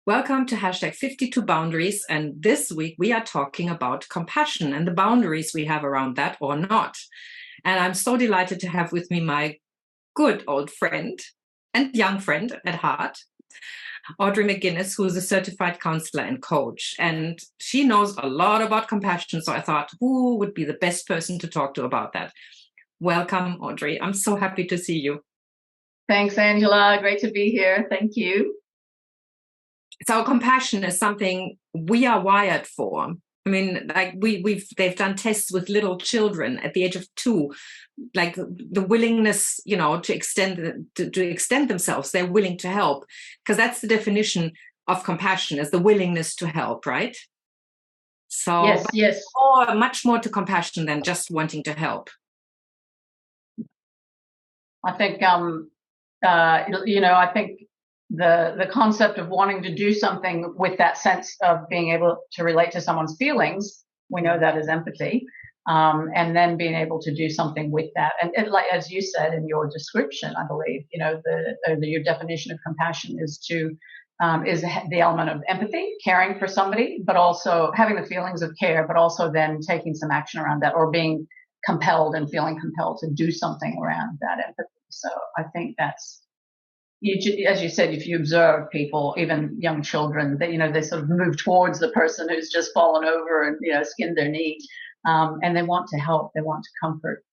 Welcome to hashtag 52 Boundaries. And this week we are talking about compassion and the boundaries we have around that or not. And I'm so delighted to have with me my good old friend and young friend at heart, Audrey McGuinness, who is a certified counselor and coach. And she knows a lot about compassion. So I thought, who would be the best person to talk to about that? Welcome, Audrey. I'm so happy to see you. Thanks, Angela. Great to be here. Thank you. So compassion is something we are wired for. I mean, like they've done tests with little children at the age of 2, like the willingness, to extend themselves. They're willing to help, because that's the definition of compassion, is the willingness to help, right? So yes. Much more to compassion than just wanting to help. I think I think the concept of wanting to do something with that sense of being able to relate to someone's feelings, we know that is empathy, and then being able to do something with that. And like as you said in your description, I believe, your definition of compassion is the element of empathy, caring for somebody, but also having the feelings of care, but also then taking some action around that, or being compelled and feeling compelled to do something around that empathy. So I think that's, as you said, if you observe people, even young children, they sort of move towards the person who's just fallen over and skinned their knee, and they want to help, they want to comfort,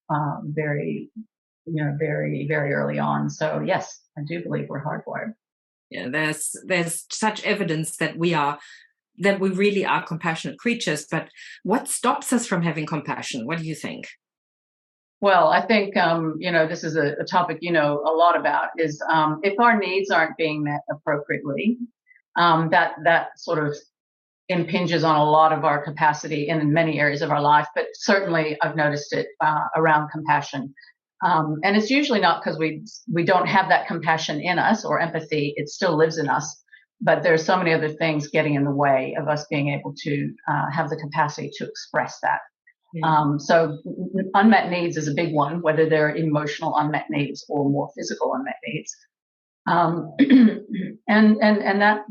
very very early on. So yes, I do believe we're hardwired. Yeah, there's such evidence that we really are compassionate creatures. But what stops us from having compassion? What do you think? Well, I think, this is a topic a lot about, is if our needs aren't being met appropriately, that sort of impinges on a lot of our capacity in many areas of our life. But certainly I've noticed it around compassion. And it's usually not because we don't have that compassion in us or empathy. It still lives in us. But there's so many other things getting in the way of us being able to have the capacity to express that. So unmet needs is a big one, whether they're emotional unmet needs or more physical unmet needs. And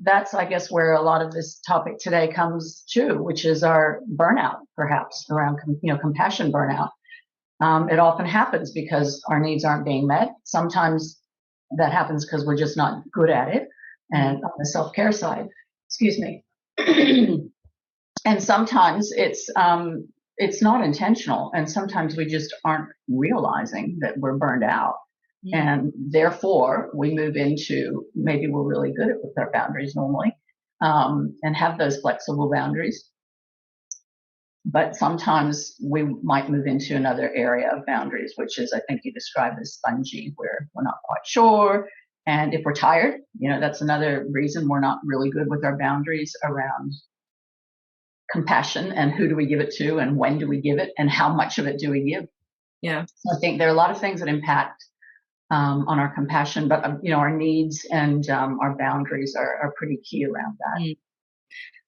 that's, I guess, where a lot of this topic today comes to, which is our burnout, perhaps around, compassion burnout. It often happens because our needs aren't being met. Sometimes that happens because we're just not good at it. And on the self-care side, excuse me. And sometimes it's not intentional, and sometimes we just aren't realizing that we're burned out. And therefore we move into, maybe we're really good with our boundaries normally, and have those flexible boundaries, but sometimes we might move into another area of boundaries, which is, I think you described as spongy, where we're not quite sure. And if we're tired, that's another reason we're not really good with our boundaries around compassion, and who do we give it to, and when do we give it, and how much of it do we give? Yeah. So I think there are a lot of things that impact on our compassion, but our needs and our boundaries are pretty key around that.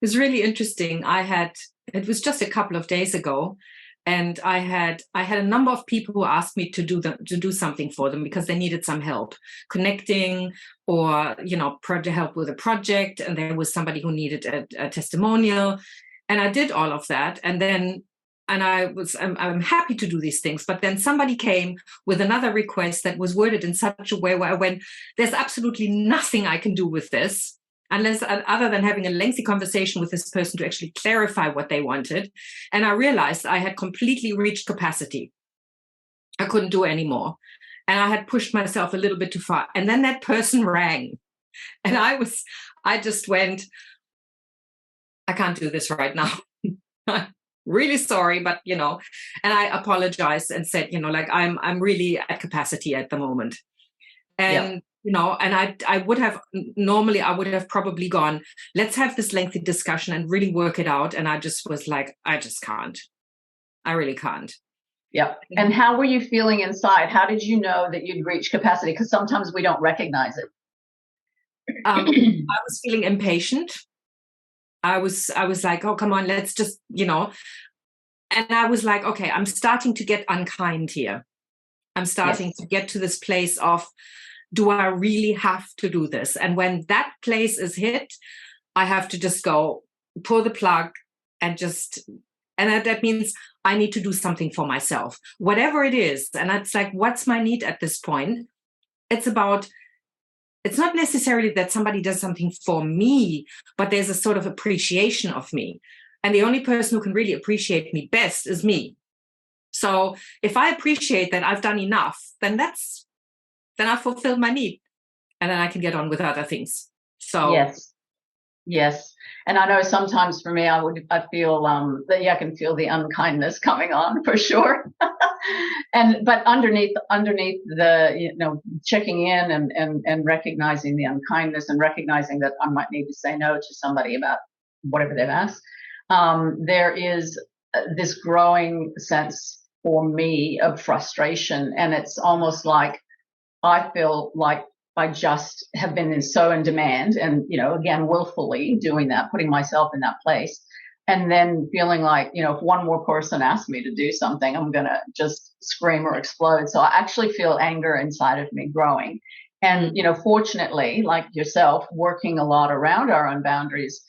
It's really interesting. It was just a couple of days ago, and I had a number of people who asked me to do something for them because they needed some help connecting, or to help with a project, and there was somebody who needed a testimonial. And I did all of that. And I'm happy to do these things. But then somebody came with another request that was worded in such a way where I went, there's absolutely nothing I can do with this, other than having a lengthy conversation with this person to actually clarify what they wanted. And I realized I had completely reached capacity. I couldn't do anymore. And I had pushed myself a little bit too far. And then that person rang. And I just went, I can't do this right now. Really sorry, but and I apologized and said, I'm really at capacity at the moment. And and I would have probably gone, let's have this lengthy discussion and really work it out. And I just was like, I just can't. I really can't. Yeah. And how were you feeling inside? How did you know that you'd reached capacity? Because sometimes we don't recognize it. I was feeling impatient. I was like, oh, come on, let's just, and I was like, okay, I'm starting to get unkind here. I'm starting to get to this place of, do I really have to do this? And when that place is hit, I have to just go pull the plug and that means I need to do something for myself, whatever it is. And it's like, what's my need at this point? It's not necessarily that somebody does something for me, but there's a sort of appreciation of me. And the only person who can really appreciate me best is me. So if I appreciate that I've done enough, then I've fulfilled my need. And then I can get on with other things. So Yes. And I know sometimes for me, I feel that I can feel the unkindness coming on for sure. But underneath the, checking in and recognizing the unkindness and recognizing that I might need to say no to somebody about whatever they've asked, there is this growing sense for me of frustration. And it's almost like I feel like I just have been so in demand and, again, willfully doing that, putting myself in that place, and then feeling like, if one more person asks me to do something, I'm going to just scream or explode. So I actually feel anger inside of me growing. And, fortunately, like yourself, working a lot around our own boundaries,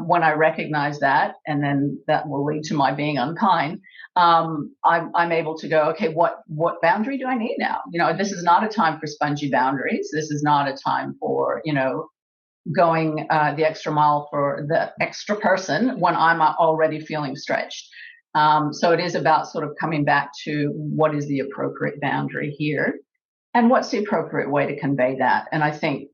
when I recognize that, and then that will lead to my being unkind, I'm able to go, okay, what boundary do I need now? This is not a time for spongy boundaries. This is not a time for, going the extra mile for the extra person when I'm already feeling stretched. So it is about sort of coming back to what is the appropriate boundary here and what's the appropriate way to convey that. And I think,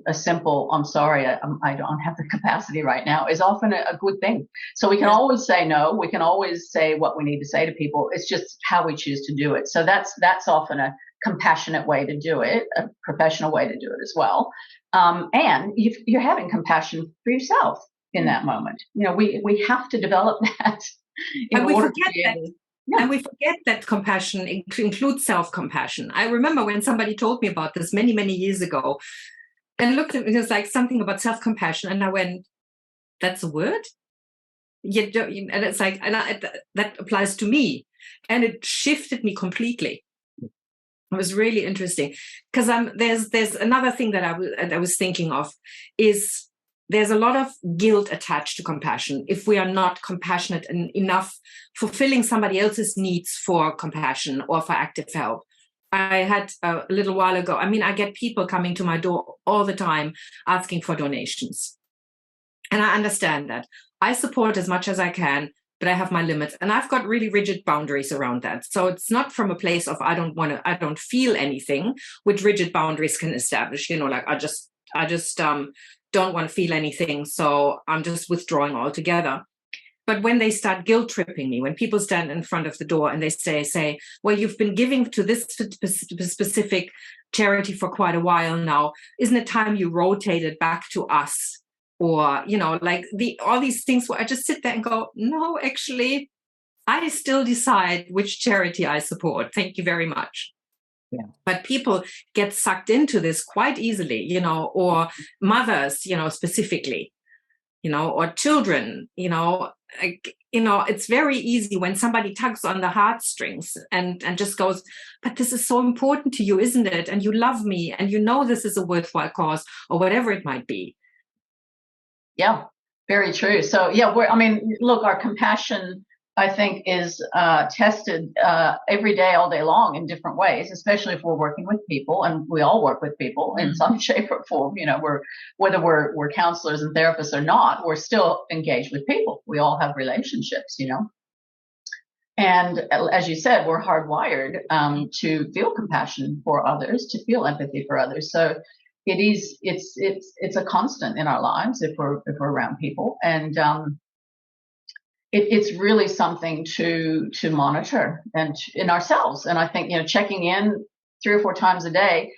a simple, I'm sorry, I don't have the capacity right now is often a good thing. So we can always say no. We can always say what we need to say to people. It's just how we choose to do it. So that's often a compassionate way to do it, a professional way to do it as well. And you're having compassion for yourself in that moment. We have to develop that in order to be able. Yeah. And we forget that compassion includes self-compassion. I remember when somebody told me about this many, many years ago and looked at me, it was like something about self-compassion. And I went, that's a word? And it's like, that applies to me. And it shifted me completely. It was really interesting because there's another thing that I was thinking of is there's a lot of guilt attached to compassion if we are not compassionate enough, fulfilling somebody else's needs for compassion or for active help. I had a little while ago, I get people coming to my door all the time asking for donations. And I understand that. I support as much as I can, but I have my limits. And I've got really rigid boundaries around that. So it's not from a place of I don't feel anything, which rigid boundaries can establish, like I just don't want to feel anything, so I'm just withdrawing altogether. But when they start guilt tripping me, when people stand in front of the door and they say, well, you've been giving to this specific charity for quite a while now, isn't it time you rotated back to us? Or, all these things where I just sit there and go, no, actually, I still decide which charity I support. Thank you very much. Yeah. But people get sucked into this quite easily, or mothers, specifically, or children, it's very easy when somebody tugs on the heartstrings and just goes, but this is so important to you, isn't it? And you love me and this is a worthwhile cause or whatever it might be. Yeah, very true. So, look, our compassion, I think, is tested every day, all day long in different ways, especially if we're working with people, and we all work with people in some shape or form. Whether we're counselors and therapists or not, we're still engaged with people. We all have relationships, And as you said, we're hardwired to feel compassion for others, to feel empathy for others. So it's a constant in our lives if we're around people, and it's really something to monitor and in ourselves. And I think, checking in 3 or 4 times a day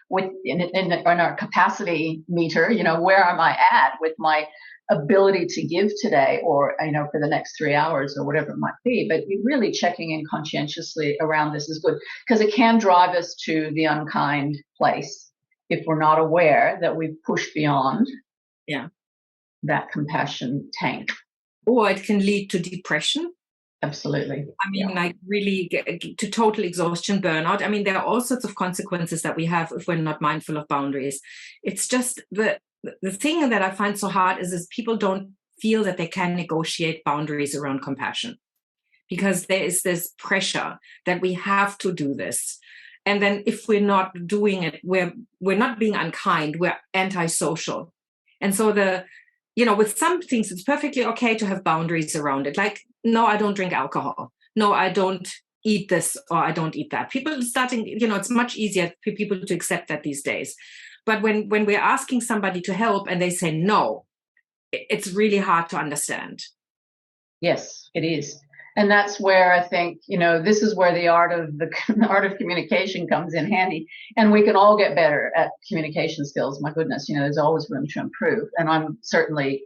in our capacity meter, where am I at with my ability to give today or, for the next 3 hours or whatever it might be. But really checking in conscientiously around this is good because it can drive us to the unkind place if we're not aware that we've pushed beyond that compassion tank. Or it can lead to depression. Absolutely. Really to total exhaustion, burnout. There are all sorts of consequences that we have if we're not mindful of boundaries. It's just the thing that I find so hard is people don't feel that they can negotiate boundaries around compassion, because there is this pressure that we have to do this. And then if we're not doing it, we're not being unkind, we're antisocial. And so with some things, it's perfectly okay to have boundaries around it. Like, no, I don't drink alcohol. No, I don't eat this, or I don't eat that. People are starting, it's much easier for people to accept that these days. But when we're asking somebody to help and they say no, it's really hard to understand. Yes, it is. And that's where I think, this is where the art of communication comes in handy. And we can all get better at communication skills. My goodness, there's always room to improve. And I'm certainly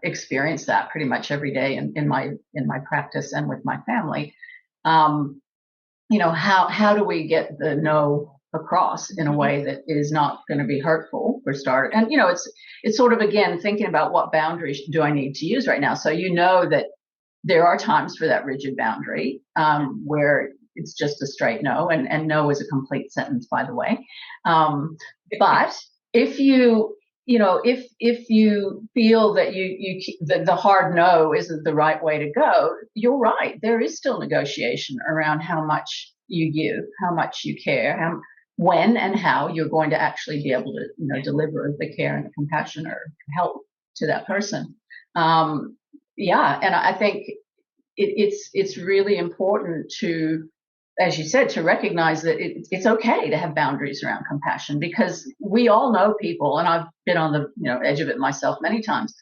experience that pretty much every day in my practice and with my family. How do we get the no across in a way that is not going to be hurtful for start? And it's sort of, again, thinking about what boundaries do I need to use right now. So that there are times for that rigid boundary where it's just a straight no, and no is a complete sentence, by the way. But if you if you feel that the hard no isn't the right way to go, you're right. There is still negotiation around how much you give, how much you care, when and how you're going to actually be able to deliver the care and the compassion or help to that person. And I think it's really important to, as you said, to recognize that it's okay to have boundaries around compassion, because we all know people, and I've been on the edge of it myself many times,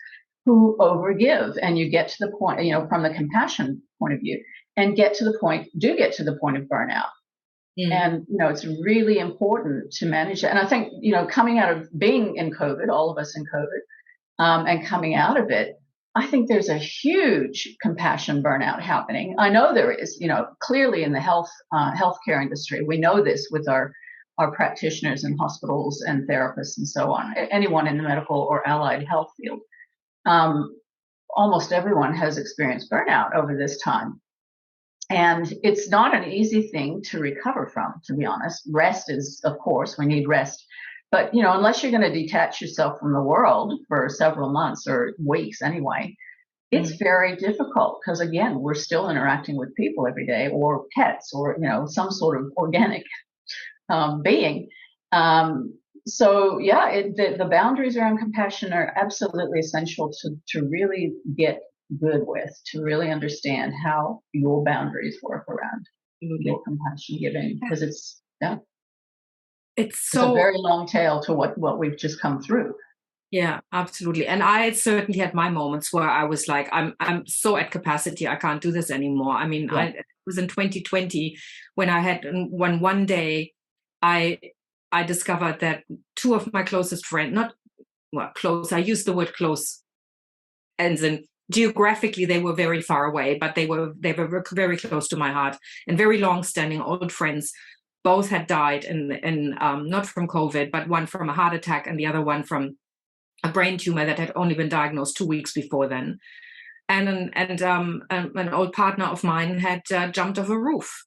who overgive, and you get to the point, from the compassion point of view, and get to the point of burnout. And it's really important to manage that. And I think coming out of being in COVID, all of us in COVID, and coming out of it, I think there's a huge compassion burnout happening. I know there is, clearly in the healthcare industry. We know this with our practitioners in hospitals and therapists and so on. Anyone in the medical or allied health field, almost everyone has experienced burnout over this time. And it's not an easy thing to recover from, to be honest. Rest is, of course, we need rest. But, unless you're going to detach yourself from the world for several months or weeks anyway, it's very difficult, because, again, we're still interacting with people every day, or pets, or, some sort of organic being. The boundaries around compassion are absolutely essential to really get good with, to really understand how your boundaries work around your compassion giving, because it's a very long tail to what we've just come through. Yeah, absolutely. And I certainly had my moments where I was like, I'm so at capacity, I can't do this anymore. I mean, it was in 2020 when I had one day, I discovered that two of my closest friends, close, I use the word close, and then geographically they were very far away, but they were very close to my heart, and very long-standing old friends. Both had died, in not from COVID, but one from a heart attack and the other one from a brain tumor that had only been diagnosed 2 weeks before then. And an old partner of mine had jumped off a roof.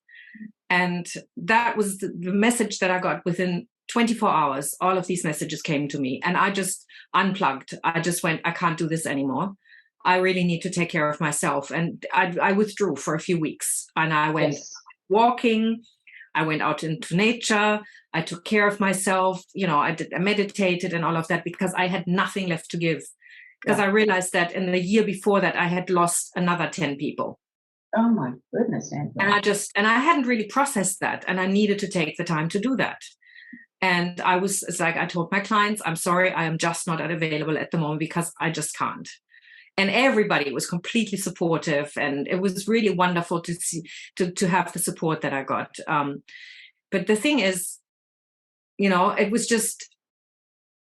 And that was the message that I got within 24 hours. All of these messages came to me, and I just unplugged. I just went, I can't do this anymore. I really need to take care of myself. And I withdrew for a few weeks, and I went walking. I went out into nature. I took care of myself. I meditated and all of that, because I had nothing left to give. Because I realized that in the year before that, I had lost another 10 people. Oh my goodness, Angela. And I hadn't really processed that, and I needed to take the time to do that. And it's like I told my clients, I'm sorry, I am just not available at the moment, because I just can't. And everybody was completely supportive, and it was really wonderful to see, to have the support that I got. But the thing is, it was just,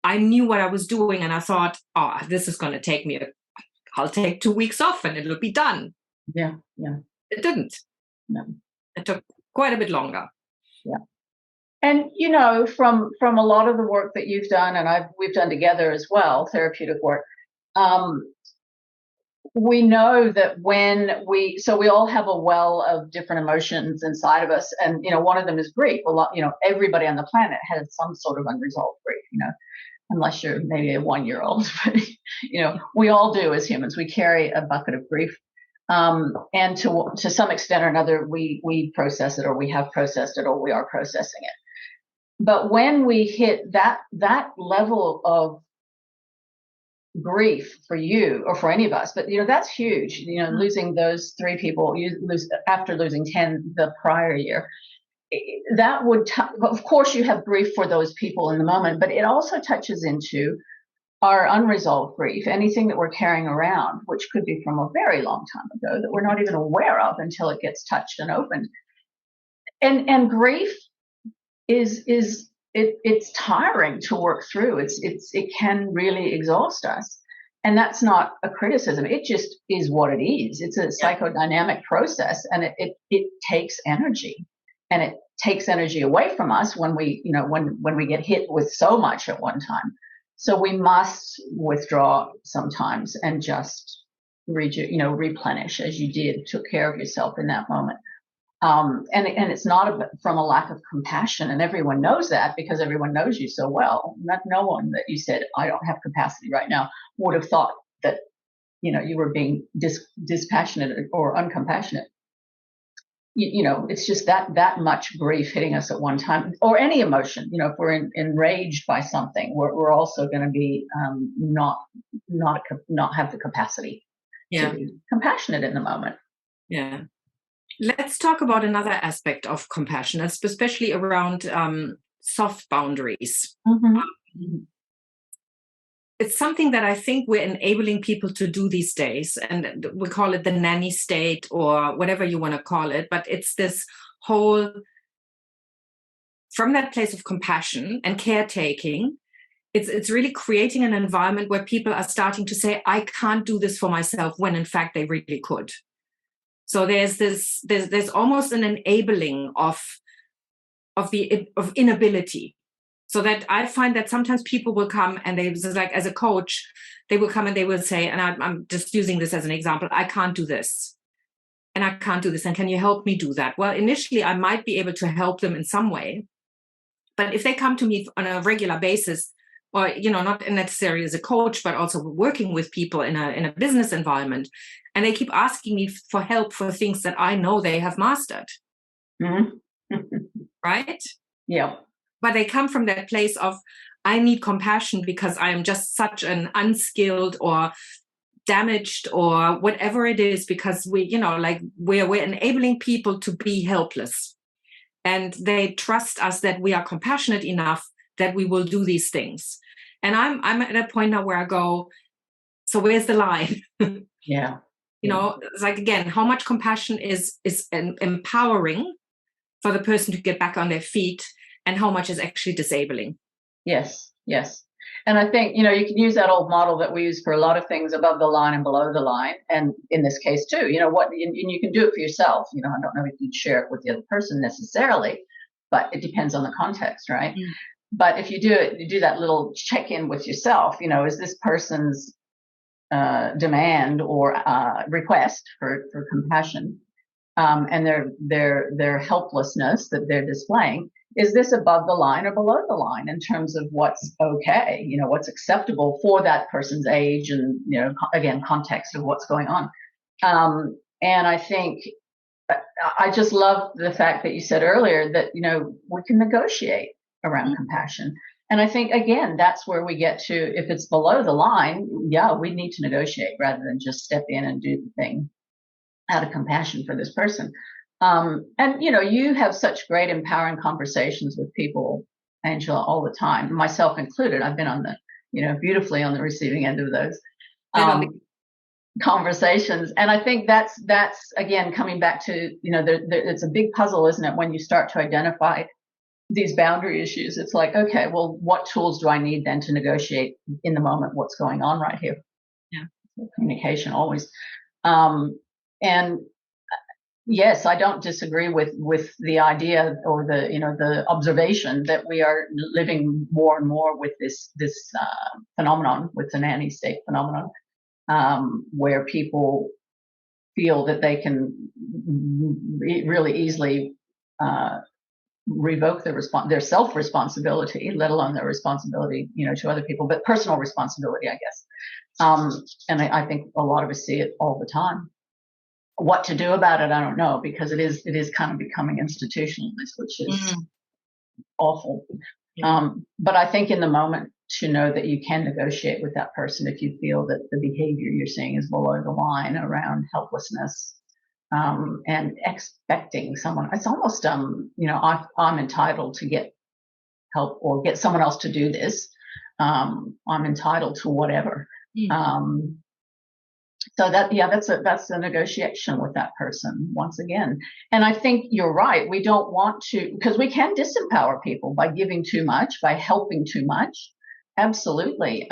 I knew what I was doing, and I thought, this is going to take me, I'll take 2 weeks off and it'll be done. Yeah. It didn't. No. It took quite a bit longer. Yeah. And, from a lot of the work that you've done, and we've done together as well, therapeutic work, we know that we all have a well of different emotions inside of us. And, one of them is grief. Everybody on the planet has some sort of unresolved grief, unless you're maybe a 1-year-old. But, we all do as humans. We carry a bucket of grief. And to some extent or another, we process it, or we have processed it, or we are processing it. But when we hit that level of grief for you or for any of us, but that's huge. Losing those 3 people, after losing 10 the prior year, that would of course you have grief for those people in the moment, but it also touches into our unresolved grief, anything that we're carrying around, which could be from a very long time ago that we're not even aware of until it gets touched and opened. And grief it's tiring to work through. It can really exhaust us. And that's not a criticism. It just is what it is. It's a psychodynamic process, and it takes energy, and it takes energy away from us when we get hit with so much at one time. So we must withdraw sometimes and just replenish, as you did, took care of yourself in that moment. And it's not from a lack of compassion, and everyone knows that because everyone knows you so well. No one that you said, I don't have capacity right now, would have thought that, you were being dispassionate or uncompassionate. It's just that much grief hitting us at one time, or any emotion. If we're enraged by something, we're also going to be not have the capacity to be compassionate in the moment. Yeah. Let's talk about another aspect of compassion, especially around soft boundaries. Mm-hmm. It's something that I think we're enabling people to do these days, and we call it the nanny state or whatever you want to call it. But it's this whole, from that place of compassion and caretaking, it's really creating an environment where people are starting to say, I can't do this for myself, when in fact they really could. So there's almost an enabling of inability. So that I find that sometimes people will come and they, like as a coach, they will come and they will say, and I'm just using this as an example, I can't do this. And I can't do this. And can you help me do that? Well, initially I might be able to help them in some way. But if they come to me on a regular basis, or, not necessarily as a coach, but also working with people in a business environment, and they keep asking me for help for things that I know they have mastered. Mm-hmm. Right? Yeah. But they come from that place of, I need compassion because I am just such an unskilled or damaged or whatever it is, because we're enabling people to be helpless. And they trust us that we are compassionate enough that we will do these things. And I'm at a point now where I go, so where's the line? Yeah. It's like, again, how much compassion is empowering for the person to get back on their feet, and how much is actually disabling? Yes. And I think, you can use that old model that we use for a lot of things, above the line and below the line. And in this case too, and you can do it for yourself. I don't know if you'd share it with the other person necessarily, but it depends on the context, right? Mm. But if you do that little check-in with yourself, is this person's demand or request for compassion, and their helplessness that they're displaying, is this above the line or below the line in terms of what's okay, what's acceptable for that person's age and, again, context of what's going on. And I think I just love the fact that you said earlier that, we can negotiate around compassion. And I think, again, that's where we get to, if it's below the line, we need to negotiate rather than just step in and do the thing out of compassion for this person. And, you have such great empowering conversations with people, Angela, all the time, myself included. I've been on the, beautifully on the receiving end of those conversations. And I think that's again, coming back to, it's a big puzzle, isn't it? When you start to identify these boundary issues, it's like, okay, well, what tools do I need then to negotiate in the moment what's going on right here? Yeah. Communication always. And yes, I don't disagree with the idea or the observation that we are living more and more with this phenomenon, with the nanny state phenomenon, where people feel that they can really easily revoke their self-responsibility, let alone their responsibility, to other people, but personal responsibility, I guess. And I think a lot of us see it all the time. What to do about it, I don't know, because it is kind of becoming institutionalized, which is awful. But I think in the moment, to know that you can negotiate with that person if you feel that the behavior you're seeing is below the line around helplessness, and expecting someone. It's almost, I'm entitled to get help or get someone else to do this. I'm entitled to whatever. So that's a negotiation with that person once again. And I think you're right. We don't want to, because we can disempower people by giving too much, by helping too much. Absolutely.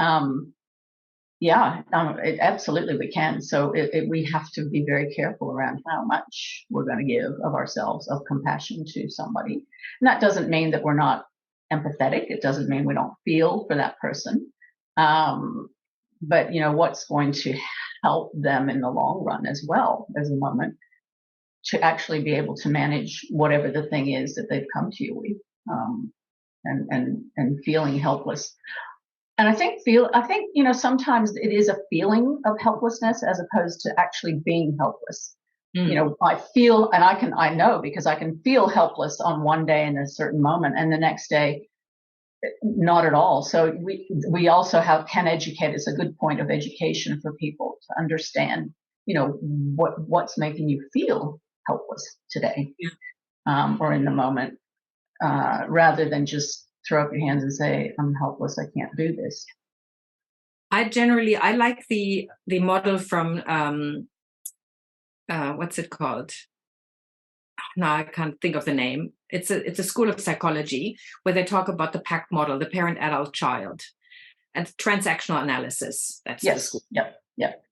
Absolutely we can. So we have to be very careful around how much we're going to give of ourselves, of compassion to somebody. And that doesn't mean that we're not empathetic. It doesn't mean we don't feel for that person. But what's going to help them in the long run as well as a moment to actually be able to manage whatever the thing is that they've come to you with, and feeling helpless. And I think sometimes it is a feeling of helplessness as opposed to actually being helpless. I feel, and I know because I can feel helpless on one day in a certain moment, and the next day not at all. So we also can educate. It's a good point of education for people to understand, what's making you feel helpless today, or in the moment, rather than just throw up your hands and say, I'm helpless, I can't do this. I like the model from what's it called? No, I can't think of the name. It's a school of psychology where they talk about the PAC model, the parent, adult, child, and transactional analysis. That's yes. The school. Yep.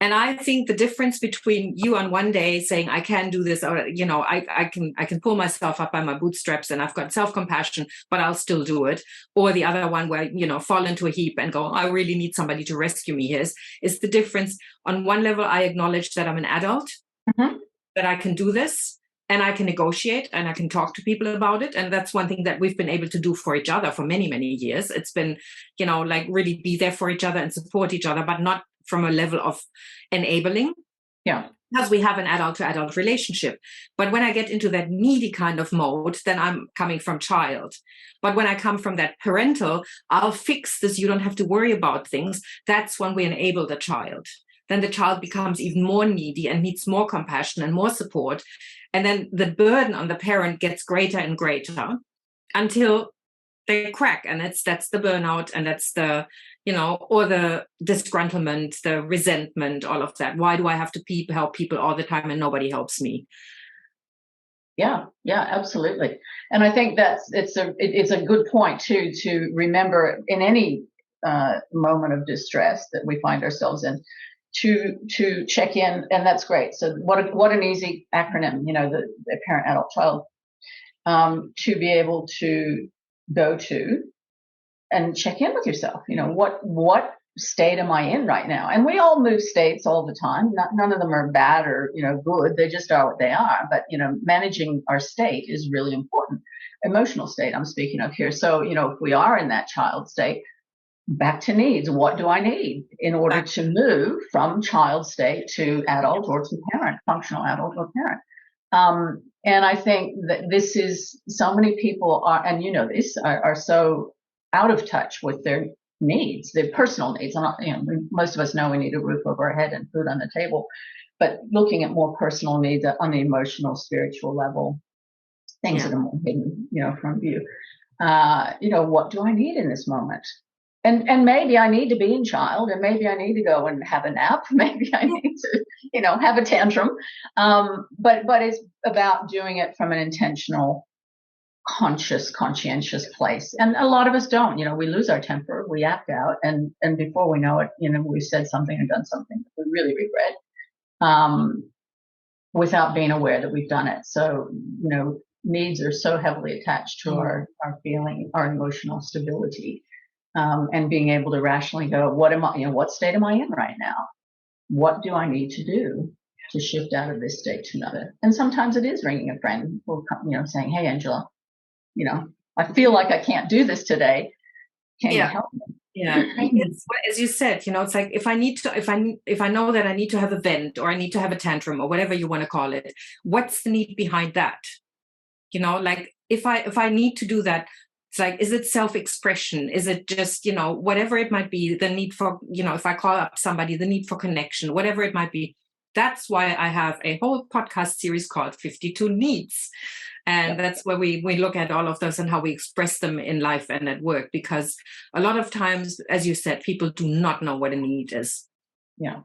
And I think the difference between you on one day saying I can do this, or I can pull myself up by my bootstraps and I've got self-compassion, but I'll still do it, or the other one where fall into a heap and go, I really need somebody to rescue me. Is the difference. On one level, I acknowledge that I'm an adult, that I can do this, and I can negotiate and I can talk to people about it. And that's one thing that we've been able to do for each other for many, many years. It's been, really be there for each other and support each other, but not from a level of enabling. Yeah. Because we have an adult to adult relationship. But when I get into that needy kind of mode, then I'm coming from child. But when I come from that parental, I'll fix this, you don't have to worry about things. That's when we enable the child. Then the child becomes even more needy and needs more compassion and more support. And then the burden on the parent gets greater and greater until they crack. And that's the burnout, and that's the, or the disgruntlement, the resentment, all of that. Why do I have to help people all the time and nobody helps me? Yeah, absolutely. And I think it's a good point too, to remember in any moment of distress that we find ourselves in, to check in, and that's great. So what an easy acronym, the parent, adult, child, to be able to go to and check in with yourself. What state am I in right now? And we all move states all the time. None of them are bad or good. They just are what they are. But managing our state is really important. Emotional state I'm speaking of here. So if we are in that child state, back to needs. What do I need in order to move from child state to adult or to parent, functional adult or parent? And I think that this is, so many people are, and this, are so out of touch with their needs, their personal needs. Most of us know we need a roof over our head and food on the table, but looking at more personal needs on the emotional, spiritual level, things that are more hidden, from view. What do I need in this moment? And maybe I need to be in child, and maybe I need to go and have a nap. Maybe I need to, have a tantrum. But it's about doing it from an intentional, conscientious place. And a lot of us don't. We lose our temper, we act out, and before we know it, we've said something and done something that we really regret, without being aware that we've done it. So, needs are so heavily attached to our feeling, our emotional stability. And being able to rationally go, what state am I in right now? What do I need to do to shift out of this state to another? And sometimes it is ringing a friend, or saying, hey, Angela, I feel like I can't do this today. Can you help me? Yeah, as you said, it's like if I know that I need to have a vent or I need to have a tantrum or whatever you want to call it, what's the need behind that? Like if I need to do that, it's like, is it self-expression? Is it just, whatever it might be, the need for, if I call up somebody, the need for connection, whatever it might be. That's why I have a whole podcast series called 52 Needs. And that's where we look at all of those and how we express them in life and at work, because a lot of times, as you said, people do not know what a need is. Yeah.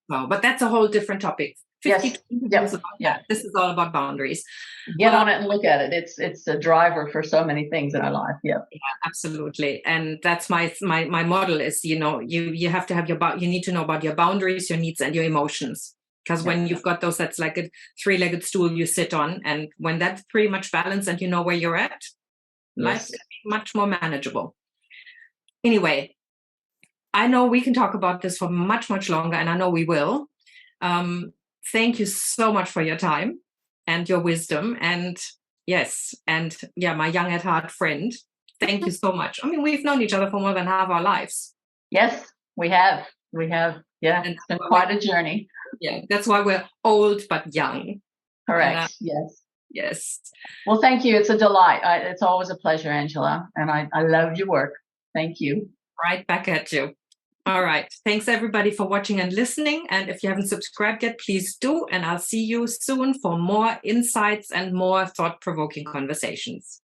Well, but that's a whole different topic. Yes. This is all about boundaries. Get on it and look at it. It's a driver for so many things in our life. Yeah, absolutely. And that's my model is, you have to have you need to know about your boundaries, your needs, and your emotions. Because when you've got those, that's like a three-legged stool you sit on. And when that's pretty much balanced and you know where you're at, life can be much more manageable. Anyway, I know we can talk about this for much, much longer, and I know we will. Thank you so much for your time and your wisdom. And my young at heart friend, thank you so much. I mean, we've known each other for more than half our lives. Yes, we have. Yeah, and it's been quite a journey. Yeah, that's why we're old but young. Correct. Yes. Well, thank you. It's a delight. It's always a pleasure, Angela. And I love your work. Thank you. Right back at you. All right. Thanks, everybody, for watching and listening. And if you haven't subscribed yet, please do. And I'll see you soon for more insights and more thought-provoking conversations.